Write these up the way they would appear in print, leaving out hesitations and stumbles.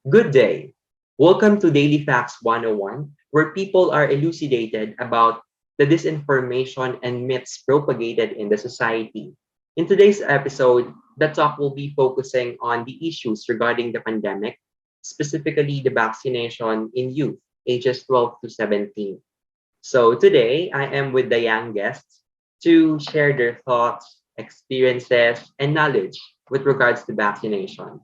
Good day. Welcome to Daily Facts 101, where people are elucidated about the disinformation and myths propagated in the society. In today's episode, the talk will be focusing on the issues regarding the pandemic, specifically the vaccination in youth ages 12 to 17. So today, I am with the young guests to share their thoughts, experiences, and knowledge with regards to vaccination.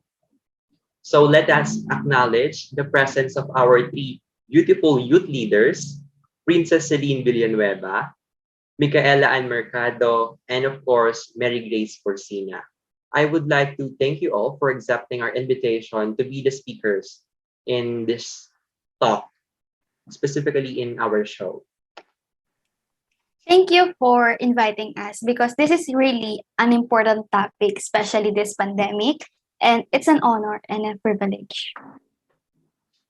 So let us acknowledge the presence of our three beautiful youth leaders, Princess Celine Villanueva, Mhycaella and Mercado, and of course, Mary Grace Pursina. I would like to thank you all for accepting our invitation to be the speakers in this talk, specifically in our show. Thank you for inviting us because this is really an important topic, especially this pandemic, and it's an honor and a privilege.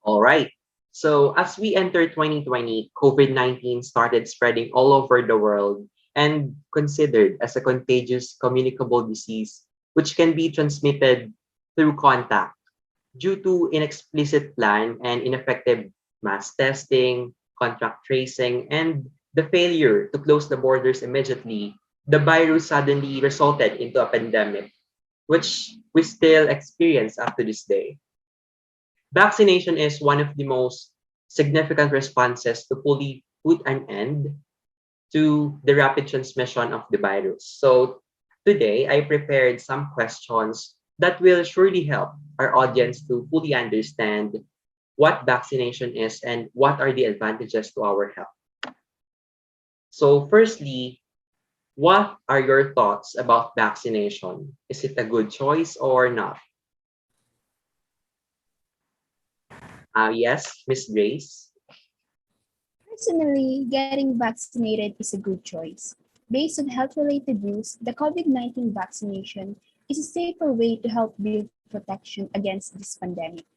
All right. So as we enter 2020, COVID-19 started spreading all over the world and considered as a contagious communicable disease, which can be transmitted through contact due to inexplicit plan and ineffective mass testing, contact tracing, and the failure to close the borders immediately. The virus suddenly resulted into a pandemic, which we still experience up to this day. Vaccination is one of the most significant responses to fully put an end to the rapid transmission of the virus. So today, I prepared some questions that will surely help our audience to fully understand what vaccination is and what are the advantages to our health. So firstly, what are your thoughts about vaccination? Is it a good choice or not? Yes, Miss Grace. Personally, getting vaccinated is a good choice. Based on health-related news, the COVID-19 vaccination is a safer way to help build protection against this pandemic.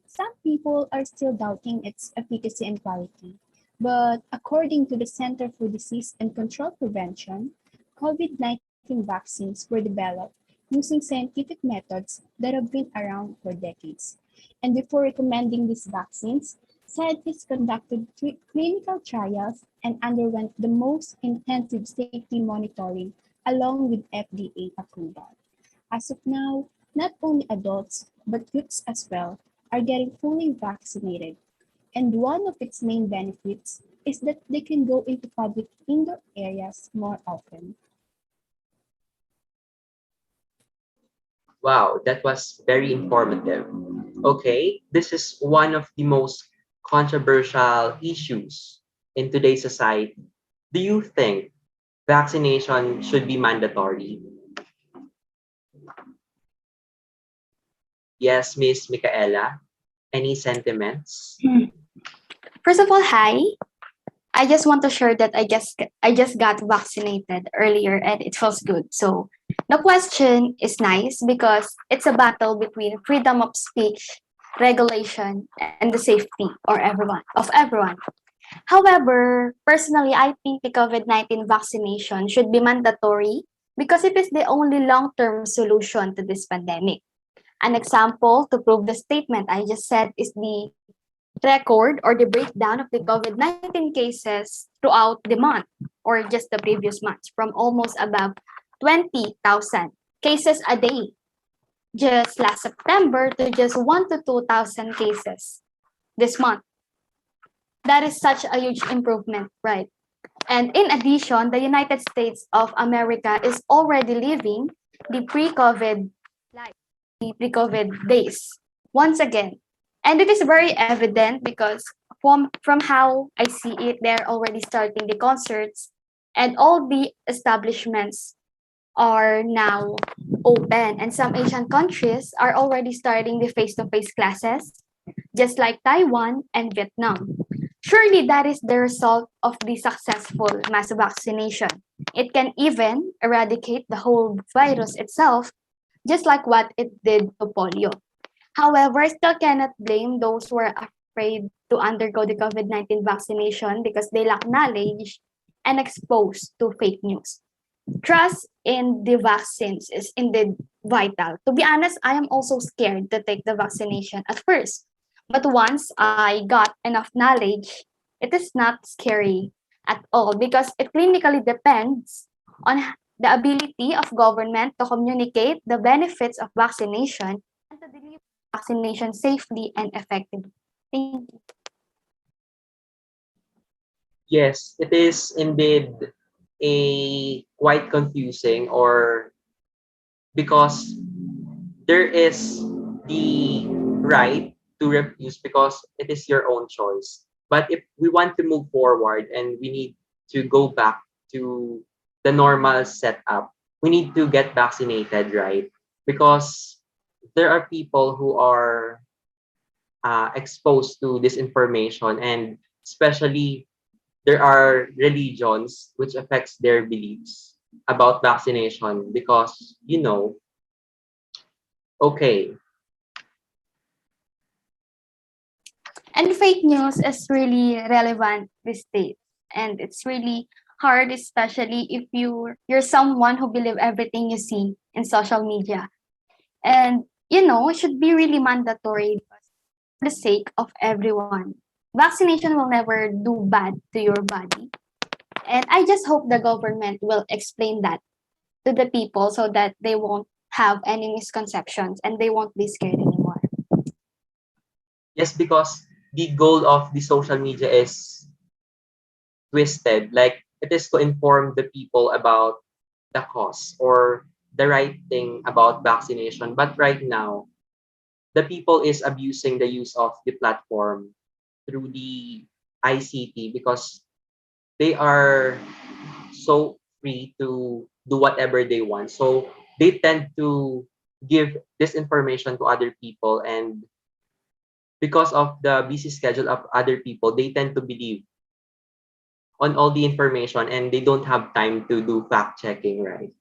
Some people are still doubting its efficacy and quality, but according to the Center for Disease and Control Prevention, COVID-19 vaccines were developed using scientific methods that have been around for decades. And before recommending these vaccines, scientists conducted clinical trials and underwent the most intensive safety monitoring along with FDA approval. As of now, not only adults, but youths as well, are getting fully vaccinated. And one of its main benefits is that they can go into public indoor areas more often. Wow, that was very informative. Okay, this is one of the most controversial issues in today's society. Do you think vaccination should be mandatory? Yes, Miss Mhycaella. Any sentiments? First of all, hi. I just want to share that I just got vaccinated earlier and it feels good. So the question is nice because it's a battle between freedom of speech, regulation, and the safety of everyone. However, personally, I think the COVID-19 vaccination should be mandatory because it is the only long-term solution to this pandemic. An example to prove the statement I just said is the record or the breakdown of the COVID-19 cases throughout the month or just the previous months from almost above 20,000 cases a day just last September to just 1 to 2,000 cases this month. That is such a huge improvement, right? And in addition, the United States of America is already living the pre-COVID life, the pre-COVID days once again. And it is very evident because from how I see it, they're already starting the concerts and all the establishments are now open and some Asian countries are already starting the face-to-face classes, just like Taiwan and Vietnam. Surely that is the result of the successful mass vaccination. It can even eradicate the whole virus itself, just like what it did to polio. However, I still cannot blame those who are afraid to undergo the COVID-19 vaccination because they lack knowledge and exposed to fake news. Trust in the vaccines is indeed vital. To be honest, I am also scared to take the vaccination at first. But once I got enough knowledge, it is not scary at all because it clinically depends on the ability of government to communicate the benefits of vaccination and to deliver vaccination safely and effectively. Thank you. Yes, it is indeed a quite confusing, or because there is the right to refuse because it is your own choice. But if we want to move forward and we need to go back to the normal setup, we need to get vaccinated, right? Because there are people who are exposed to this information, and especially there are religions which affects their beliefs about vaccination because okay. And fake news is really relevant these days. And it's really hard, especially if you're someone who believe everything you see in social media. And it should be really mandatory for the sake of everyone. Vaccination will never do bad to your body. And I just hope the government will explain that to the people so that they won't have any misconceptions and they won't be scared anymore. Yes, because the goal of the social media is twisted. Like it is to inform the people about the cause or the right thing about vaccination. But right now, the people is abusing the use of the platform through the ICT because they are so free to do whatever they want. So they tend to give this information to other people, and because of the busy schedule of other people, they tend to believe on all the information and they don't have time to do fact checking, right?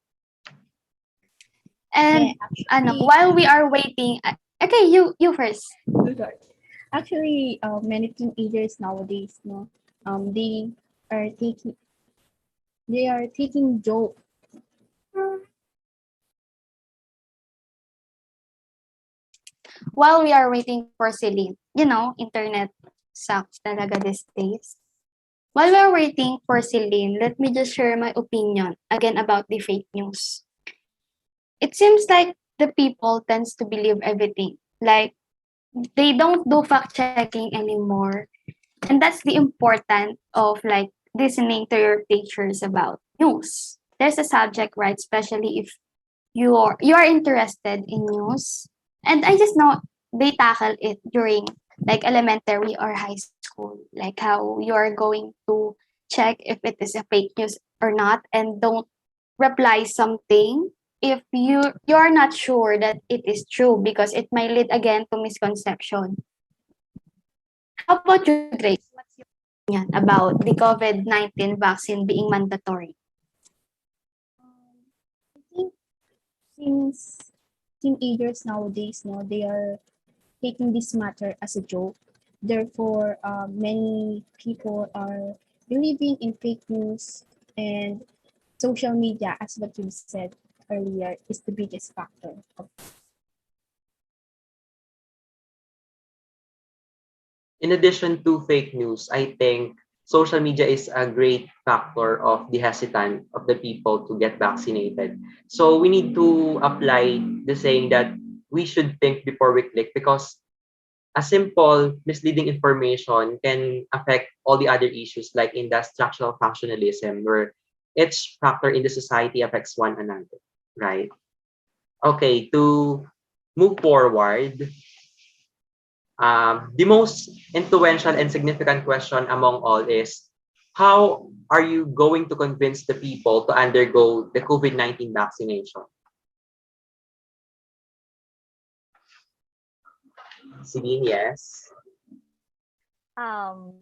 Yeah, And actually, while we are waiting, okay, you first. sorry. Actually, many teenagers nowadays, no, they are taking joke. While we are waiting for Celine, internet sucks talaga these days. While we are waiting for Celine, let me just share my opinion again about the fake news. It seems like the people tends to believe everything. Like they don't do fact checking anymore. And that's the important of like listening to your teachers about news. There's a subject, right? Especially if you are interested in news. And I just know they tackle it during like elementary or high school, like how you are going to check if it is a fake news or not, and don't reply something if you're not sure that it is true because it might lead again to misconception. How about you, Grace? What's your opinion about the COVID-19 vaccine being mandatory? I think since teenagers nowadays, no, they are taking this matter as a joke. Therefore, many people are believing in fake news, and social media, as what you said earlier, is the biggest factor. In addition to fake news, I think social media is a great factor of the hesitant of the people to get vaccinated. So we need to apply the saying that we should think before we click because a simple misleading information can affect all the other issues like in the structural functionalism where each factor in the society affects one another, right? Okay, to move forward, the most influential and significant question among all is how are you going to convince the people to undergo the COVID-19 vaccination? Celine, yes. Um,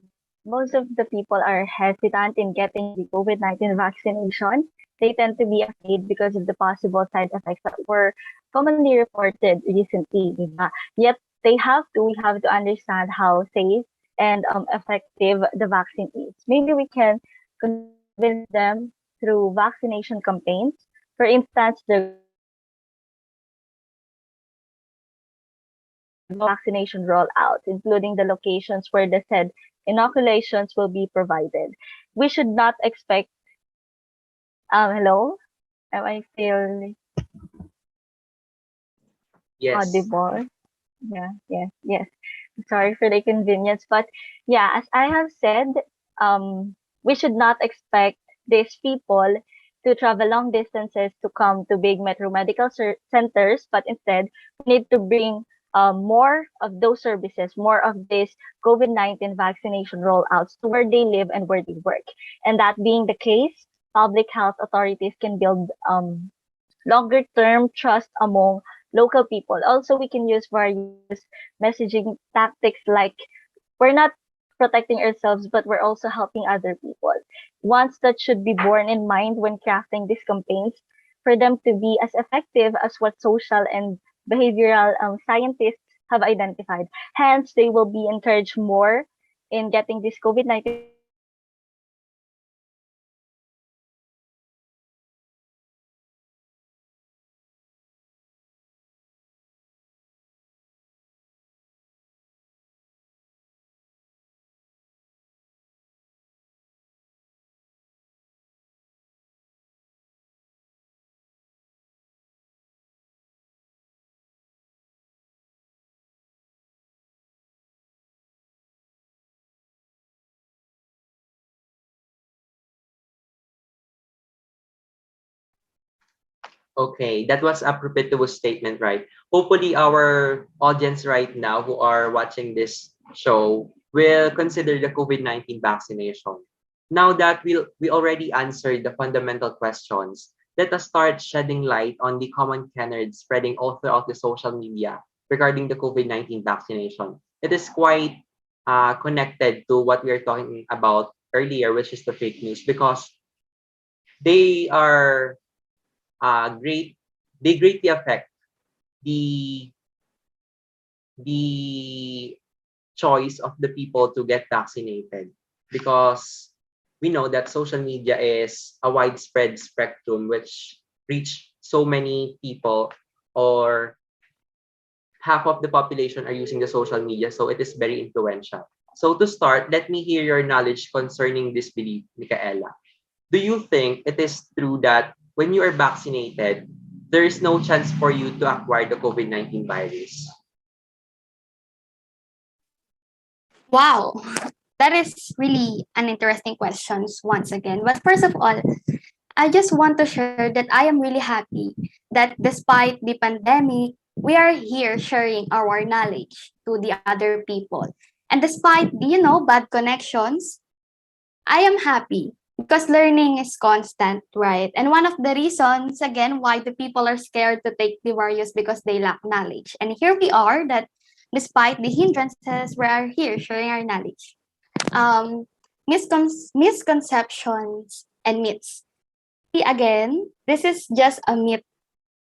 Most of the people are hesitant in getting the COVID-19 vaccination. They tend to be afraid because of the possible side effects that were commonly reported recently. Diba? Yet we have to understand how safe and effective the vaccine is. Maybe we can convince them through vaccination campaigns. For instance, the vaccination rollout, including the locations where the said inoculations will be provided. We should not expect, hello? Am I still Yes. audible? Yeah, yes. Sorry for the inconvenience, but yeah, as I have said, we should not expect these people to travel long distances to come to big metro medical centers, but instead we need to bring more of those services, more of this COVID-19 vaccination rollouts to where they live and where they work. And that being the case, public health authorities can build longer term trust among local people. Also, we can use various messaging tactics like we're not protecting ourselves, but we're also helping other people. Once that should be borne in mind when crafting these campaigns for them to be as effective as what social and behavioral scientists have identified. Hence, they will be encouraged more in getting this COVID-19 Okay, that was a perpetuous statement, right? Hopefully, our audience right now who are watching this show will consider the COVID-19 vaccination. Now that we already answered the fundamental questions, let us start shedding light on the common canard spreading all throughout the social media regarding the COVID-19 vaccination. It is quite connected to what we are talking about earlier, which is the fake news, because they are great they greatly affect the the choice of the people to get vaccinated, because we know that social media is a widespread spectrum which reach so many people, or half of the population are using the social media, so it is very influential. So to start, let me hear your knowledge concerning this belief, Mhycaella. Do you think it is true that when you are vaccinated, there is no chance for you to acquire the COVID-19 virus? Wow, that is really an interesting question once again. But first of all, I just want to share that I am really happy that despite the pandemic, we are here sharing our knowledge to the other people. And despite the, bad connections, I am happy because learning is constant, right? And one of the reasons, again, why the people are scared to take the various because they lack knowledge. And here we are that despite the hindrances, we are here sharing our knowledge. Um, misconceptions and myths. See, again, this is just a myth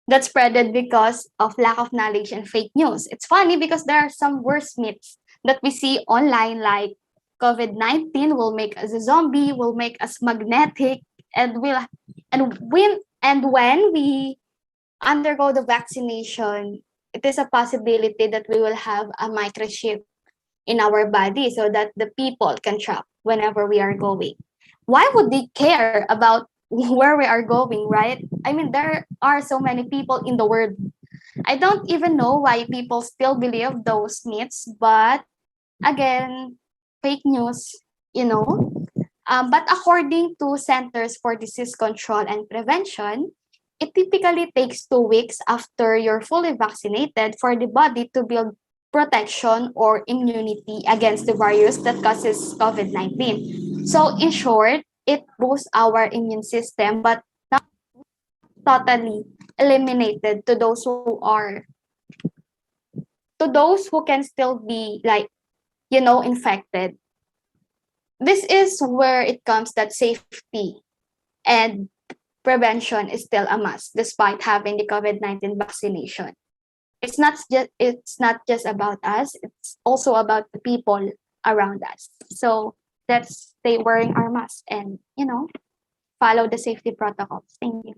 that's spreaded because of lack of knowledge and fake news. It's funny because there are some worse myths that we see online, like COVID-19 will make us a zombie, will make us magnetic, and will and when we undergo the vaccination, it is a possibility that we will have a microchip in our body so that the people can track whenever we are going. Why would they care about where we are going, right? I mean, there are so many people in the world. I don't even know why people still believe those myths, but again, fake news, you know. But according to Centers for Disease Control and Prevention, it typically takes 2 weeks after you're fully vaccinated for the body to build protection or immunity against the virus that causes COVID-19. So, in short, it boosts our immune system, but not totally eliminated to those who can still be like, infected. This is where it comes that safety and prevention is still a must despite having the COVID-19 vaccination. It's not just about us, it's also about the people around us. So let's stay wearing our mask and, follow the safety protocols. Thank you.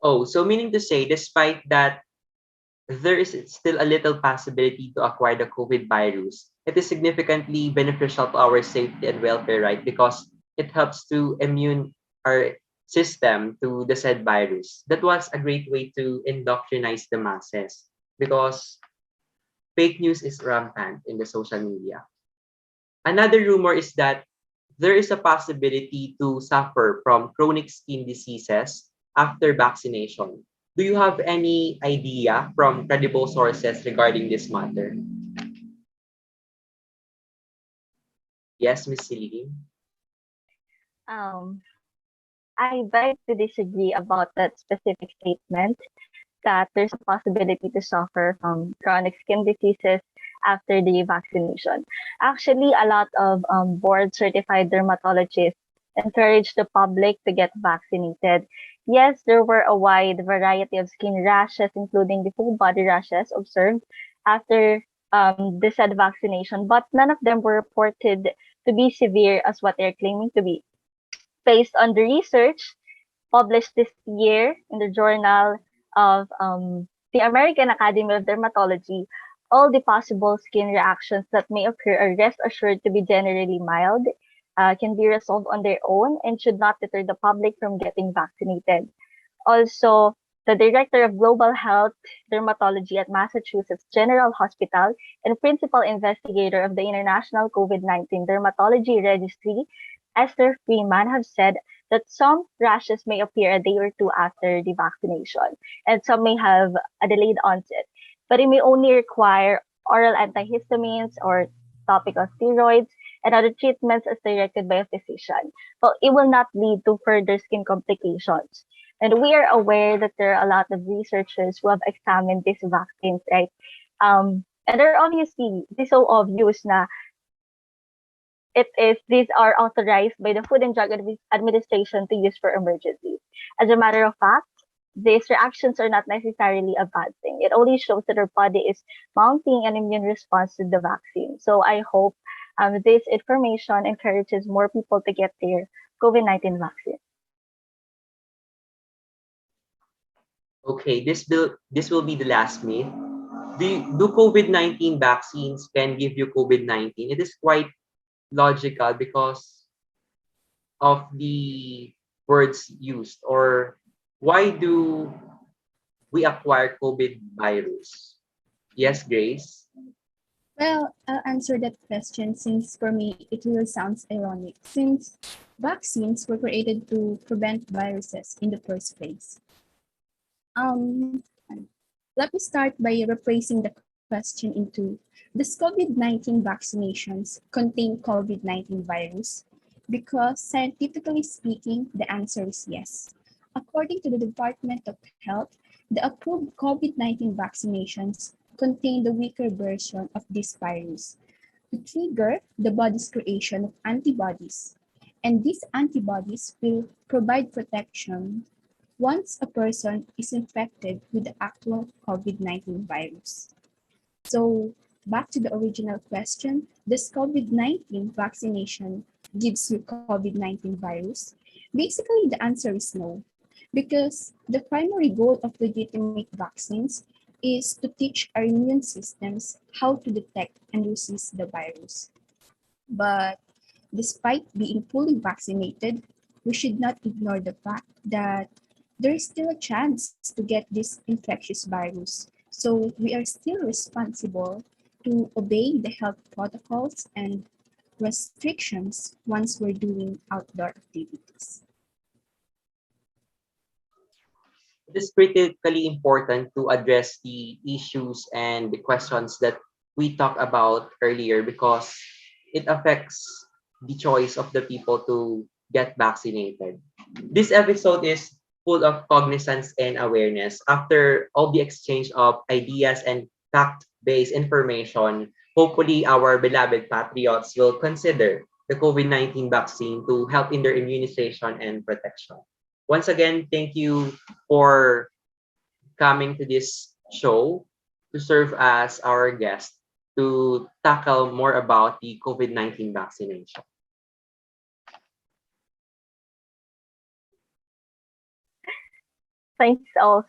Oh, so meaning to say, despite that there is still a little possibility to acquire the COVID virus, it is significantly beneficial to our safety and welfare, right? Because it helps to immune our system to the said virus. That was a great way to indoctrinize the masses because fake news is rampant in the social media. Another rumor is that there is a possibility to suffer from chronic skin diseases after vaccination. Do you have any idea from credible sources regarding this matter? Yes, Miss Celine. Um, I beg to disagree about that specific statement that there's a possibility to suffer from chronic skin diseases after the vaccination. Actually, a lot of board certified dermatologists encourage the public to get vaccinated. Yes, there were a wide variety of skin rashes, including the full body rashes observed after the said vaccination, but none of them were reported to be severe as what they're claiming to be. Based on the research published this year in the Journal of the American Academy of Dermatology, all the possible skin reactions that may occur are rest assured to be generally mild, can be resolved on their own, and should not deter the public from getting vaccinated. Also, the Director of Global Health Dermatology at Massachusetts General Hospital and Principal Investigator of the International COVID-19 Dermatology Registry, Esther Freeman, have said that some rashes may appear a day or two after the vaccination, and some may have a delayed onset, but it may only require oral antihistamines or topical steroids and other treatments as directed by a physician. But it will not lead to further skin complications. And we are aware that there are a lot of researchers who have examined these vaccines, right? And they're obviously, this is so obvious na these are authorized by the Food and Drug Administration to use for emergencies. As a matter of fact, these reactions are not necessarily a bad thing. It only shows that our body is mounting an immune response to the vaccine. So I hope this information encourages more people to get their COVID-19 vaccine. Okay, this will be the last myth. Do COVID-19 vaccines can give you COVID-19? It is quite logical because of the words used, or why do we acquire COVID virus? Yes, Grace. Well, I'll answer that question since for me it really sounds ironic since vaccines were created to prevent viruses in the first place. Um, Let me start by replacing the question into, does COVID-19 vaccinations contain COVID-19 virus? Because scientifically speaking, the answer is yes. According to the Department of Health, the approved COVID-19 vaccinations contain the weaker version of this virus to trigger the body's creation of antibodies. And these antibodies will provide protection once a person is infected with the actual COVID-19 virus. So back to the original question, does COVID-19 vaccination gives you COVID-19 virus? Basically, the answer is no, because the primary goal of legitimate vaccines is to teach our immune systems how to detect and resist the virus. But despite being fully vaccinated, we should not ignore the fact that there is still a chance to get this infectious virus. So we are still responsible to obey the health protocols and restrictions once we're doing outdoor activities. It is critically important to address the issues and the questions that we talked about earlier because it affects the choice of the people to get vaccinated. This episode is full of cognizance and awareness. After all the exchange of ideas and fact-based information, hopefully our beloved patriots will consider the COVID-19 vaccine to help in their immunization and protection. Once again, thank you for coming to this show to serve as our guest to tackle more about the COVID-19 vaccination. Thanks also